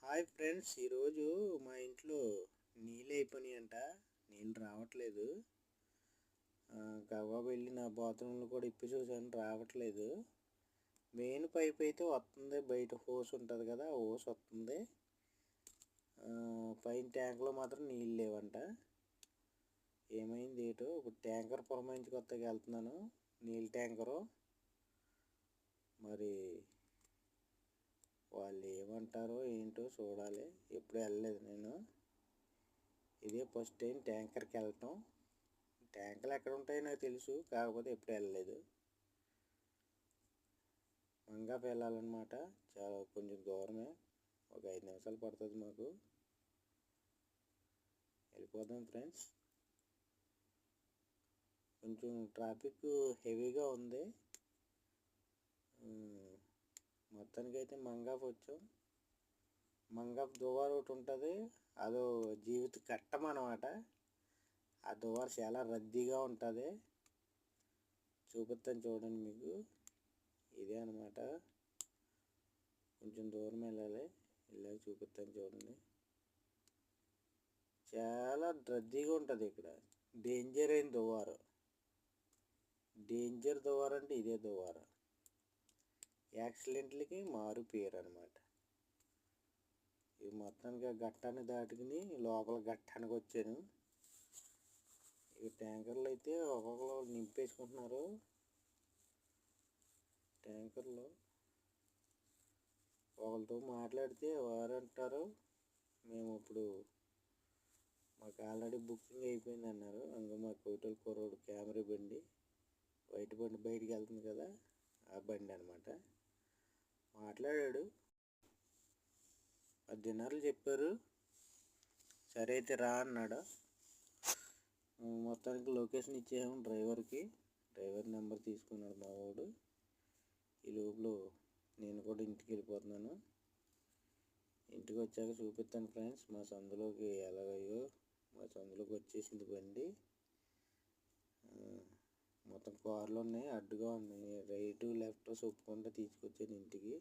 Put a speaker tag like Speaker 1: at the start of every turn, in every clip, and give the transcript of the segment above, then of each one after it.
Speaker 1: Hi friends, ఈరోజు మా ఇంట్లో నీళ్ళు అయిపోయినాయంట. నీళ్ళు రావట్లేదు. గబగబా వెళ్ళి నా బాత్రూంలో కూడా ఇప్పి చూసాను, రావట్లేదు. మెయిన్ పైప్ అయితే వస్తుంది, బయట హోస్ ఉంటుంది కదా, హోస్ వస్తుంది. పైన ట్యాంక్లో మాత్రం నీళ్ళు లేవంట. ఏమైంది ఏటో. ఇప్పుడు ట్యాంకర్ పురమాయించి కొత్తగా వెళ్తున్నాను, నీళ్ళ ట్యాంకరు. మరి వాళ్ళు ఏమంటారో ఏంటో చూడాలి. ఎప్పుడు వెళ్ళలేదు నేను, ఇదే ఫస్ట్ టైం ట్యాంకర్కి వెళ్ళటం. ట్యాంకర్లు ఎక్కడ ఉంటాయో నాకు తెలుసు, కాకపోతే ఎప్పుడు వెళ్ళలేదు. మంగాపు వెళ్ళాలన్నమాట. చాలా కొంచెం దూరమే, ఒక 5 నిమిషాలు పడుతుంది మాకు. వెళ్ళిపోదాం ఫ్రెండ్స్. కొంచెం ట్రాఫిక్ హెవీగా ఉంది. మొత్తానికి అయితే మంగాపు వచ్చాం. మంగాపు దువారు ఒకటి ఉంటుంది, అదో జీవిత కట్టం అన్నమాట. ఆ దువారు చాలా రద్దీగా ఉంటుంది. చూపిస్తాను చూడండి మీకు. ఇదే అనమాట. కొంచెం దూరం వెళ్ళాలి, వెళ్ళాక చూపిస్తాను చూడండి. చాలా రద్దీగా ఉంటుంది ఇక్కడ. డేంజర్ అయిన దువారు. డేంజర్ దువారు అంటే ఇదే దువారు. యాక్సిడెంట్లకి మారు పేరు అనమాట. ఇది మొత్తానికి గట్టాన్ని దాటుకుని లోపల గట్టానికి వచ్చాను. ఈ ట్యాంకర్లు అయితే ఒక్కొక్కరు నింపేసుకుంటున్నారు. ట్యాంకర్లో ఒకరితో మాట్లాడితే వారు అంటారు, మేము ఇప్పుడు మాకు ఆల్రెడీ బుకింగ్ అయిపోయింది అన్నారు. ఇంకా మా కోటల్ కుర్రోడు కెమెరా బండి, వైట్ బండి బయటికి వెళ్తుంది కదా, ఆ బండి అనమాట. మాట్లాడాడు, ఆ డిన్నర్లు చెప్పారు. సరే అయితే రా అన్నాడు. మొత్తానికి లొకేషన్ ఇచ్చాము డ్రైవర్కి. డ్రైవర్ నెంబర్ తీసుకున్నాడు మా వాడు. ఈ లోపల నేను కూడా ఇంటికి వెళ్ళిపోతున్నాను. ఇంటికి వచ్చాక చూపిస్తాను ఫ్రెండ్స్. మా సందులోకి ఎలాగయ్యో, మా సందులోకి వచ్చేసింది బండి. మొత్తం కార్లు ఉన్నాయి, అడ్డుగా ఉన్నాయి. రైటు లెఫ్ట్ చొప్పుకుంటూ తీసుకొచ్చాను ఇంటికి.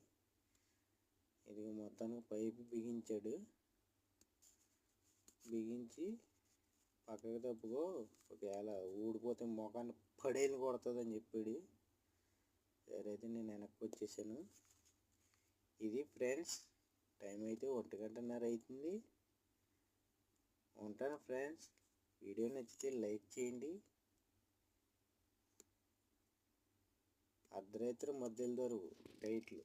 Speaker 1: ఇది మొత్తానికి పైపు బిగించాడు. బిగించి పక్కకి తప్పుకో, ఒకవేళ ఊడిపోతే మొఖాన్ని పడేలు కొడుతుందని చెప్పాడు. సరే అయితే నేను వెనక్కి వచ్చేసాను. ఇది ఫ్రెండ్స్, టైం అయితే 1:30 అవుతుంది. ఉంటాను ఫ్రెండ్స్. వీడియో నచ్చితే లైక్ చేయండి. అర్ధరాత్రి మధ్యలో దొరుకు టైట్లు.